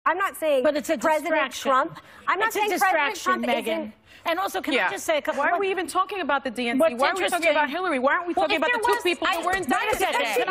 I'm not saying but it's a President Trump. I'm not saying President Trump Meghan. And also, can I just say a couple... Why are we even talking about the DNC? Why are we talking about Hillary? Why aren't we talking about the two people who were indicted today?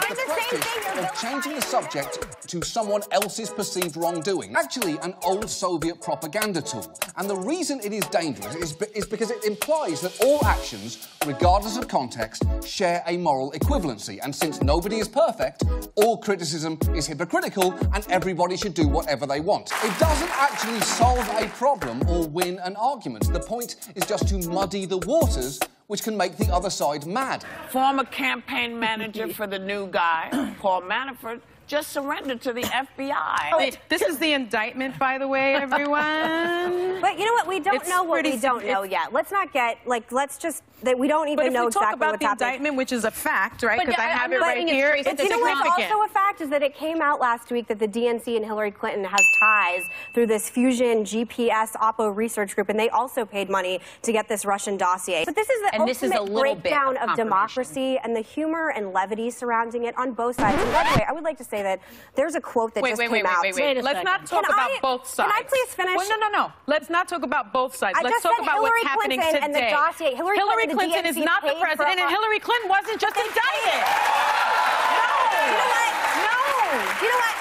Of changing the subject to someone else's perceived wrongdoing. Actually, an old Soviet propaganda tool. And the reason it is dangerous is because it implies that all actions, regardless of context, share a moral equivalency. And since nobody is perfect, all criticism is hypocritical and everybody should do whatever they want. It doesn't actually solve a problem or win an argument. The point is just to muddy the waters, which can make the other side mad. Former campaign manager for the new guy, Paul Manafort, just surrendered to the FBI. Oh, this is the indictment, by the way, everyone. But you know what? We don't know what we don't know yet. Let's not get, like, let's just, that we don't even know exactly what's happening. But if we talk about the indictment, which is a fact, right? Because I have it right here. It's significant. You know what's also a fact is that it came out last week that the DNC and Hillary Clinton has ties through this Fusion GPS Oppo research group, and they also paid money to get this Russian dossier. But this is the ultimate breakdown of democracy and the humor and levity surrounding it on both sides. And by the way, I would like to say that there's a quote that just came out. Wait. Let's not talk about both sides. Can I please finish? Well, no. Let's not talk about both sides. Let's talk about what's happening today. And the dossier. Hillary Clinton is not the president, and Hillary Clinton wasn't just indicted. You know what?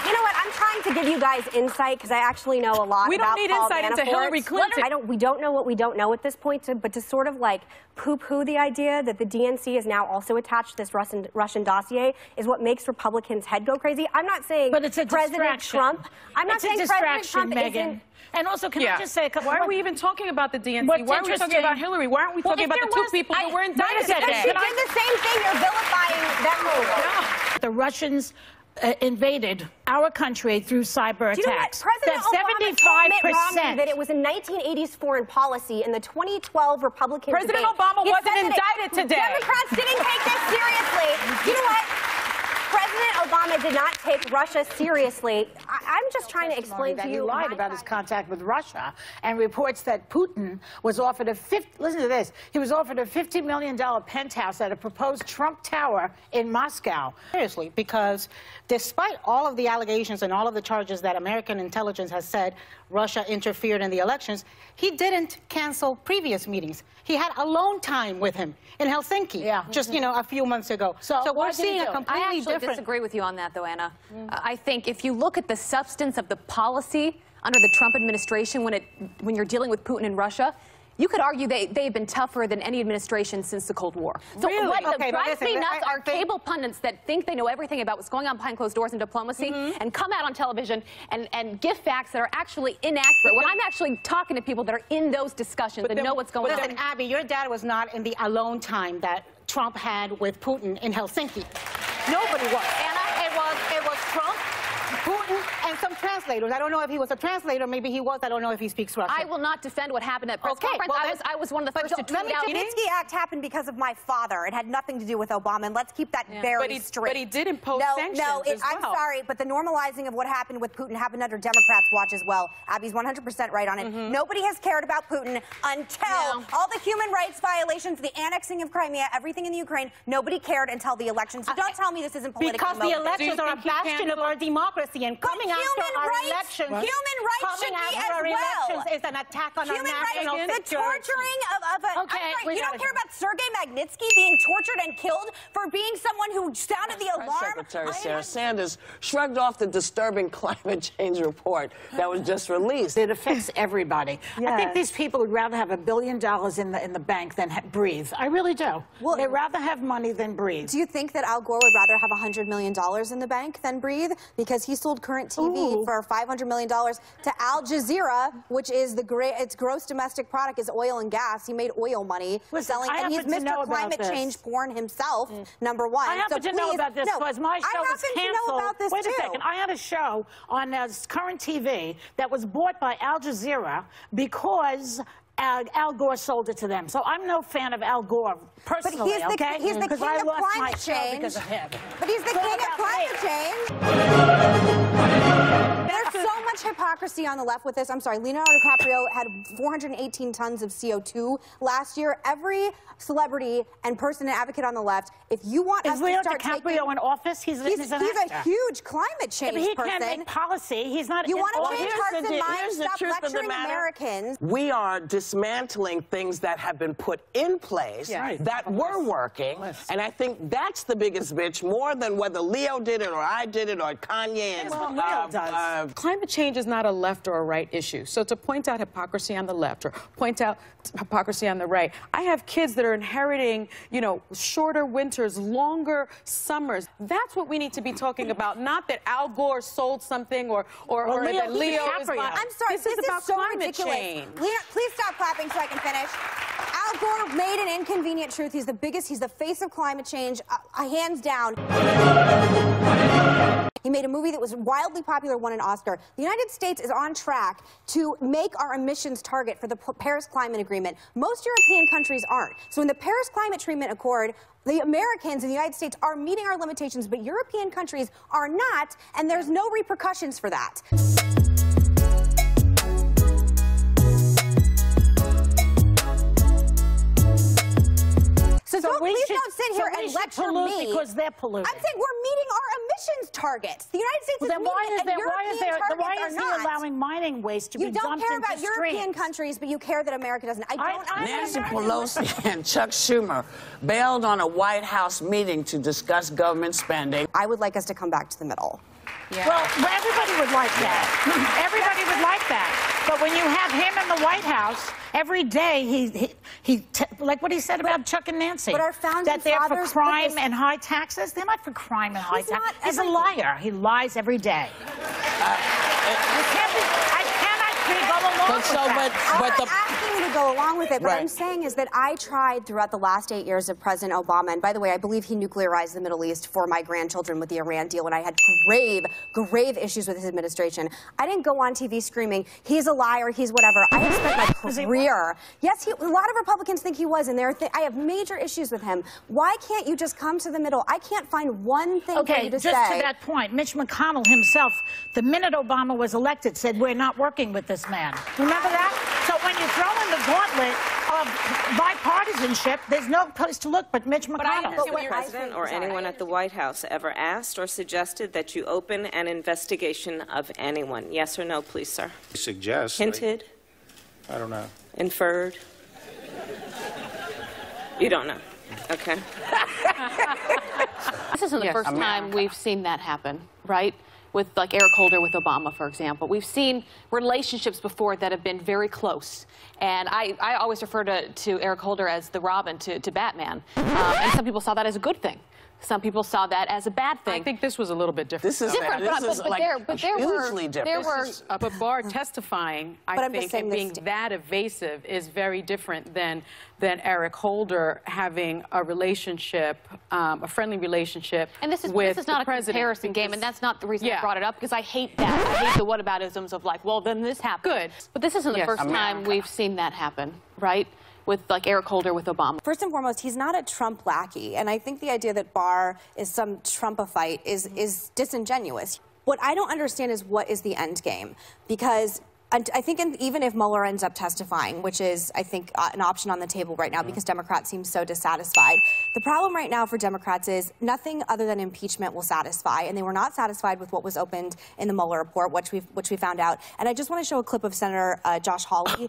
You know what? I'm trying to give you guys insight because I actually know a lot about Paul Manafort. We don't need insight into Hillary Clinton. We don't know what we don't know at this point, but to sort of like poo-poo the idea that the DNC is now also attached to this Russian dossier is what makes Republicans' head go crazy. I'm not saying President Trump. I'm not saying President Trump isn't. And also, can I just say a couple... Why are we even talking about the DNC? Why are we talking about Hillary? Why aren't we talking about the two people who were indicted today? Because you did the same thing. You're vilifying them over. The Russians invaded our country through cyber attacks. Do you know what? President Obama told Mitt Romney that it was a 1980s foreign policy, and the 2012 Republican President Obama wasn't indicted today. Democrats didn't take this seriously. You know what? President Obama did not take Russia seriously. I'm just trying to explain to you. He lied about his contact with Russia and reports that Putin was offered listen to this, he was offered a $50 million penthouse at a proposed Trump Tower in Moscow. Seriously, because despite all of the allegations and all of the charges that American intelligence has said Russia interfered in the elections, he didn't cancel previous meetings. He had alone time with him in Helsinki just, a few months ago. So we're seeing a completely different... I disagree with you on that, though, Anna. I think if you look at the substance of the policy under the Trump administration, when you're dealing with Putin and Russia, you could argue they've been tougher than any administration since the Cold War. So what drives me nuts are cable pundits that think they know everything about what's going on behind closed doors in diplomacy and come out on television and give facts that are actually inaccurate. When I'm actually talking to people that are in those discussions and know what's going on. Listen, Abby, your dad was not in the alone time that Trump had with Putin in Helsinki. Nobody was. Anna, it was Trump, Putin, and some translators. I don't know if he was a translator. Maybe he was. I don't know if he speaks Russian. I will not defend what happened at press conference. Well, I was one of the first to tweet out. The Magnitsky Act happened because of my father. It had nothing to do with Obama, and let's keep that very straight. But he did impose sanctions as well. I'm sorry, but the normalizing of what happened with Putin happened under Democrats' watch as well. Abby's 100% right on it. Nobody has cared about Putin until all the human rights violations, the annexing of Crimea, everything in the Ukraine. Nobody cared until the elections. So don't tell me this isn't politically motivated. Because the elections are a bastion of our democracy, and coming after our elections, human rights should be as well. Is an attack on our national security. The torturing of you don't care about Sergei Magnitsky being tortured and killed for being someone who sounded the alarm? Secretary Sarah Sanders shrugged off the disturbing climate change report that was just released. It affects everybody. I think these people would rather have $1 billion in the bank than breathe. I really do. Well, they'd rather have money than breathe. Do you think that Al Gore would rather have $100 million in the bank than breathe? Because he sold current TV for $500 million to Al Jazeera, which is its gross domestic product is oil and gas. He made oil money selling, and he's Mr. Climate Change porn himself, number one. I happen to know about this because my show was canceled. Wait a second. I had a show on current TV that was bought by Al Jazeera because Al Gore sold it to them. So I'm no fan of Al Gore personally, but he's the king of climate change. Because of him. But he's the king of climate change. There's so much hypocrisy. hypocrisy on the left with this. I'm sorry, Leonardo DiCaprio had 418 tons of CO2 last year. Every celebrity and person and advocate on the left, if you want us to start taking... Is Leonardo DiCaprio in office? He's a huge climate change person. He can't make policy. He's not... You want to change hearts and minds? Stop lecturing Americans. We are dismantling things that have been put in place that were working, and I think that's the biggest bitch, more than whether Leo did it or I did it or Kanye and... Climate change is not a left or a right issue. So to point out hypocrisy on the left or point out hypocrisy on the right, I have kids that are inheriting, you know, shorter winters, longer summers. That's what we need to be talking about, not that Al Gore sold something or that Leo is... I'm sorry, this is about so ridiculous. Leo, please stop clapping so I can finish. Al Gore made an inconvenient truth. He's the biggest, he's the face of climate change, hands down. He made a movie that was wildly popular, won an Oscar. The United States is on track to make our emissions target for the Paris Climate Agreement. Most European countries aren't. So in the Paris Climate Treatment Accord, the Americans in the United States are meeting our limitations, but European countries are not, and there's no repercussions for that. So please don't sit here and lecture me. Because they're polluting. I'm saying we're meeting our emissions targets. The United States is meeting it, and European targets are not. Why is he allowing mining waste to be dumped into streams? You don't care about European countries, but you care that America doesn't. I don't understand. Nancy Pelosi and Chuck Schumer bailed on a White House meeting to discuss government spending. I would like us to come back to the middle. Yeah. Well, everybody would like that. Everybody would like that. But when you have him in the White House, every day he like what he said about Chuck and Nancy. But our founding that they're for crime and high taxes. They're not for crime and high taxes. He's a liar. He lies every day. I cannot go along with that. I'm not asking you to go along with it. What I'm saying is that I tried throughout the last 8 years of President Obama, and by the way, I believe he nuclearized the Middle East for my grandchildren with the Iran deal, and I had grave issues with his administration. I didn't go on TV screaming, he's a liar, he's whatever. I have spent my career. Yes, a lot of Republicans think he was, and I have major issues with him. Why can't you just come to the middle? I can't find one thing for you to say. Okay, just to that point, Mitch McConnell himself, the minute Obama was elected, said, we're not working with this man. Remember that? So when you throw in the gauntlet of bipartisanship, there's no place to look but Mitch McConnell. Has the president or anyone at the White House ever asked or suggested that you open an investigation of anyone? Yes or no, please, sir? Suggest. Hinted? I don't know. Inferred? You don't know. Okay. This isn't the first time we've seen that happen, right? With like Eric Holder with Obama, for example. We've seen relationships before that have been very close. And I always refer to Eric Holder as the Robin to Batman. And some people saw that as a good thing. Some people saw that as a bad thing. I think this was a little bit different. This is hugely different. But Barr testifying, I think, and being that evasive is very different than Eric Holder having a relationship, a friendly relationship with the president. And this is not a comparison game, and that's not the reason I brought it up, because I hate that. I hate the whataboutisms of like, well, then this happened. Good. But this isn't the first time we've seen that happen, right? With like Eric Holder with Obama. First and foremost, he's not a Trump lackey, and I think the idea that Barr is some Trumpophyte is disingenuous. What I don't understand is what is the end game, because I think even if Mueller ends up testifying, which is, I think, an option on the table right now because Democrats seem so dissatisfied, the problem right now for Democrats is nothing other than impeachment will satisfy, and they were not satisfied with what was opened in the Mueller report, which we found out. And I just want to show a clip of Senator Josh Hawley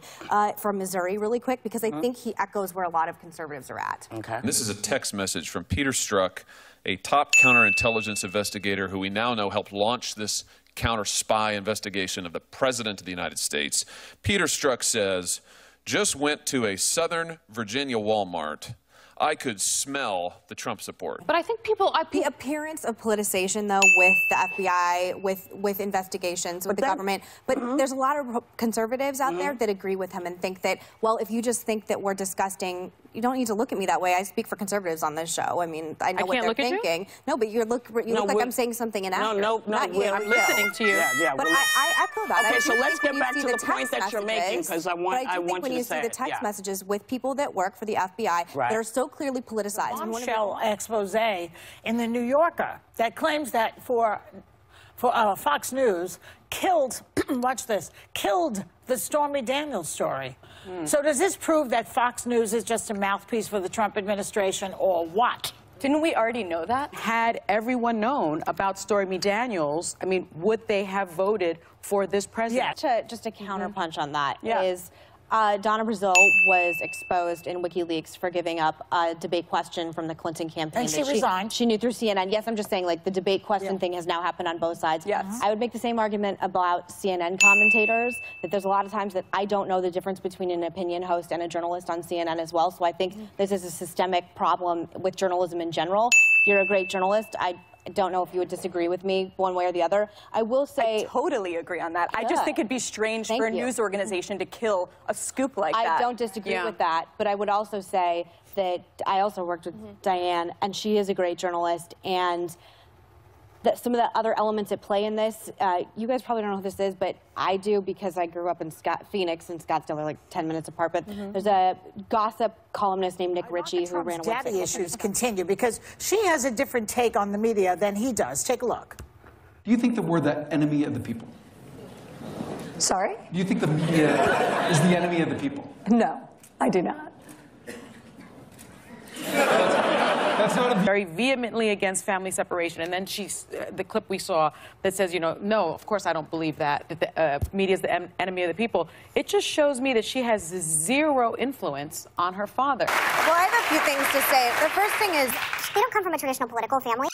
from Missouri really quick, because I think he echoes where a lot of conservatives are at. Okay. This is a text message from Peter Strzok, a top counterintelligence investigator who we now know helped launch this counter-spy investigation of the President of the United States. Peter Strzok says, just went to a Southern Virginia Walmart. I could smell the Trump support. But I think the appearance of politicization, though, with the FBI, with investigations, with the government. But there's a lot of conservatives out there that agree with him and think that, well, if you just think that we're disgusting, you don't need to look at me that way. I speak for conservatives on this show. I mean, I know what they're thinking. No, but you look like I'm saying something inaccurate. No, I'm listening to you. But I echo that. Okay, so let's get back to the point that you're making, because I want you to say it. When you see the text messages with people that work for the FBI that are so clearly politicized. Bombshell expose in the New Yorker that claims that for Fox News killed, watch this, killed the Stormy Daniels story. So does this prove that Fox News is just a mouthpiece for the Trump administration, or what? Didn't we already know that? Had everyone known about Stormy Daniels, I mean, would they have voted for this president? Yeah. Just a counterpunch on that is Donna Brazile was exposed in WikiLeaks for giving up a debate question from the Clinton campaign. And she resigned. She knew through CNN. Yes, I'm just saying, like, the debate question thing has now happened on both sides. Yes. I would make the same argument about CNN commentators, that there's a lot of times that I don't know the difference between an opinion host and a journalist on CNN as well. So I think this is a systemic problem with journalism in general. You're a great journalist. I don't know if you would disagree with me one way or the other. I will say... I totally agree on that. I just think it'd be strange for a news organization to kill a scoop like that. I don't disagree with that, but I would also say that I also worked with Diane, and she is a great journalist, and that some of the other elements at play in this, you guys probably don't know who this is, but I do because I grew up in Phoenix and Scottsdale are like 10 minutes apart, but there's a gossip columnist named Nick Ritchie who ran a website. Daddy issues continue because she has a different take on the media than he does. Take a look. Do you think that we're the enemy of the people? Sorry? Do you think the media is the enemy of the people? No, I do not. That's not very vehemently against family separation. And then she's, the clip we saw that says, you know, no, of course I don't believe that the media is the enemy of the people. It just shows me that she has zero influence on her father. Well, I have a few things to say. The first thing is, we don't come from a traditional political family.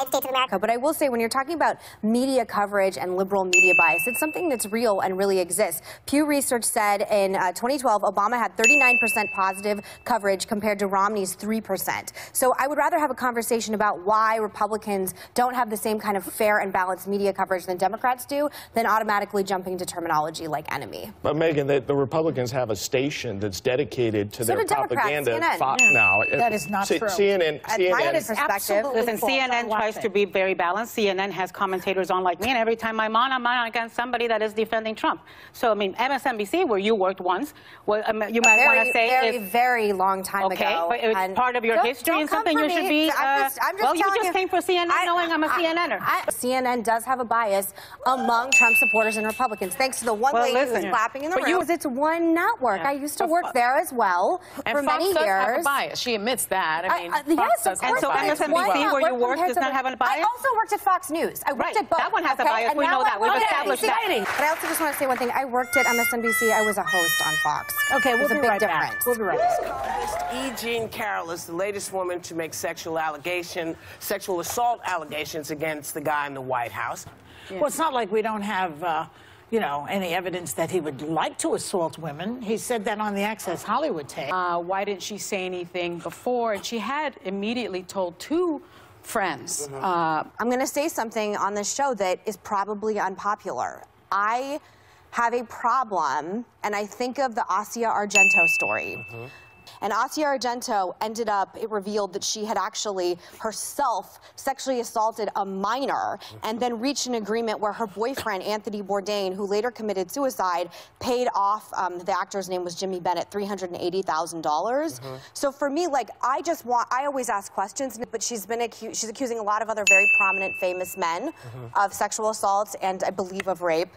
States of America. But I will say, when you're talking about media coverage and liberal media bias, it's something that's real and really exists. Pew Research said in 2012, Obama had 39% positive coverage compared to Romney's 3%. So I would rather have a conversation about why Republicans don't have the same kind of fair and balanced media coverage than Democrats do than automatically jumping to terminology like enemy. But Megan, the Republicans have a station that's dedicated to their propaganda. CNN. Now, that is not true. CNN perspective. Listen, CNN tries to be very balanced. CNN has commentators on like me, and every time I'm on against somebody that is defending Trump. So, I mean, MSNBC, where you worked once, well, you might want to say very long time ago. Okay, but it's part of your history and something you should be. Well, you just came for CNN knowing I'm a CNNer. CNN does have a bias among Trump supporters and Republicans, thanks to the one lady who's clapping in the room. It's one network. I used to work there as well for many years. Have a bias. She admits that. I mean, yes, of course. And so MSNBC, where you work, does not have a bias? I also worked at Fox News. I worked at both. That one has a bias. We know that. We've established that. But I also just want to say one thing. I worked at MSNBC. I was a host on Fox. Okay, we'll be right back. We'll be right back. E. Jean Carroll is the latest woman to make sexual assault allegations against the guy in the White House. Yeah. Well, it's not like we don't have, you know, any evidence that he would like to assault women. He said that on the Access Hollywood tape. Why didn't she say anything before? And she had immediately told two friends. I'm going to say something on this show that is probably unpopular. I have a problem, and I think of the Asia Argento story. And Asia Argento ended up, it revealed that she had actually herself sexually assaulted a minor and then reached an agreement where her boyfriend, Anthony Bourdain, who later committed suicide, paid off, the actor's name was Jimmy Bennett, $380,000. So for me, like, I always ask questions, but she's accusing a lot of other very prominent, famous men of sexual assaults and I believe of rape.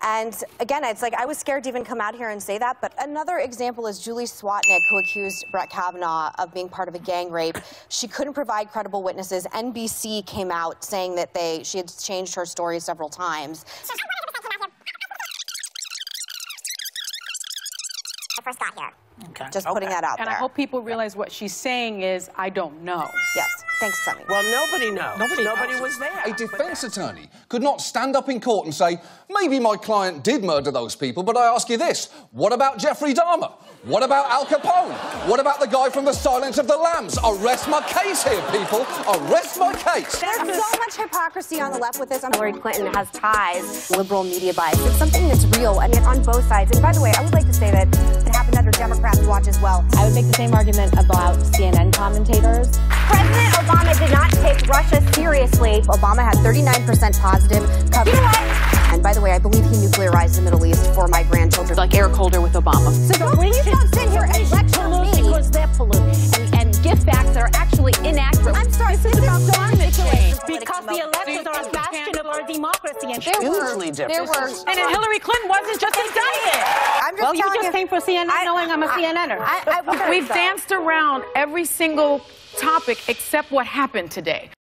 And again, it's like I was scared to even come out here and say that. But another example is Julie Swetnick, who accused Brett Kavanaugh of being part of a gang rape. She couldn't provide credible witnesses. NBC came out saying that she had changed her story several times. I first got here. Okay. Just putting that out there. And I hope people realize what she's saying is, I don't know. Yes. Thanks, Sonny. Well, nobody knows. Nobody was there. A defense attorney could not stand up in court and say, maybe my client did murder those people, but I ask you this, what about Jeffrey Dahmer? What about Al Capone? What about the guy from The Silence of the Lambs? Arrest my case here, people. Arrest my case. There's so much hypocrisy on the left with this. Hillary Clinton has ties, liberal media bias. It's something that's real, and yet on both sides. And by the way, I would like to say that it happened under Democrats' watch as well. I would make the same argument about CNN commentators. President Obama did not take Russia seriously. Obama had 39% positive coverage. You know what? And by the way, I believe he nuclearized the Middle East for my grandchildren. Like Eric Holder with Obama. So please don't sit here and lecture me. Because they're polluting. And give give facts that are actually inaccurate. I'm sorry, this is about climate change. Because the elections are a bastion of our democracy. And There were. And then Hillary Clinton wasn't just indicted. Well, you just came for CNN knowing I'm a CNNer. We've danced around every single topic except what happened today.